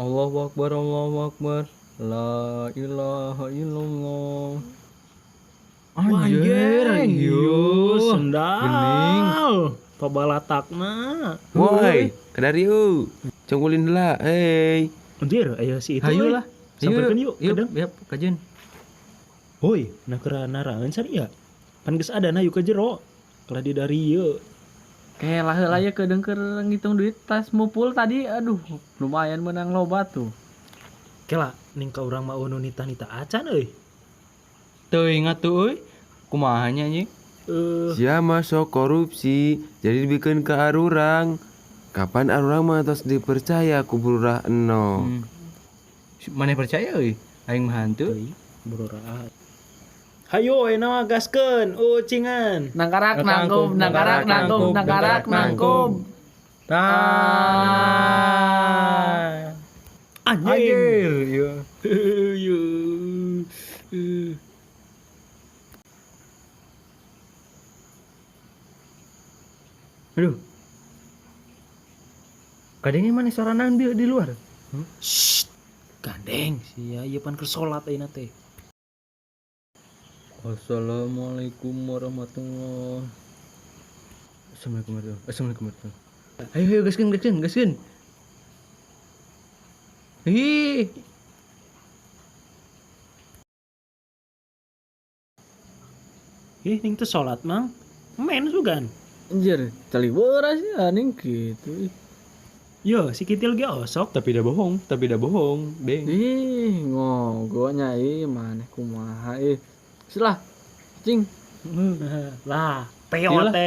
Allahu Akbar, Allahu Akbar. La ilaha illallah. Anjir, yo. sendal. Pabalatakna. Woi, kadariu. Congkulin heula, hei. Anjir, ayo si itu. Hayu lah. Samperkeun yuk, Yuk, kadang. yap, kajen. Hoi, nakera naraeun sari ya. Pan geus ada na yuk ka jero. Kalau di dari yeu. Kayak lah heula ya kedeung keur ngitung duit tas mupul tadi. Aduh, lumayan menang loba tuh. Kela, ning ka urang mah nita-nita acan euy. Teu ingat tuh euy. Kumaha nya anjing? Sia masuk korupsi, jadi dibikin ke arurang. Kapan arurang mah tos dipercaya ku bururah eno. Maneh percaya euy? Aing mah hantu. Euy, burura. Hayo, enawa gaskeun, ucingan. Nangkarak nangkub, nangkarak nangkub, nangkarak nangkub. Nah. Anjir. Iya. Aduh. Kadangnya mana sorangan di luar? Shh. Gandeng, sia ieu pan keur salat ayeuna teh. Assalamualaikum warahmatullahi. Assalamualaikum warahmatullahi. Assalamualaikum warahmatullahi. Ayo gaskeun. Ih. Ning teh salat mang. Men sugan. Anjir, tali beras ya ning gitu. Yo, si Kitil ge osok. Tapi dah bohong, Deng. Ih, ngogonya maneh kumaha Silah. Cing. Lah, Iyalah. POT.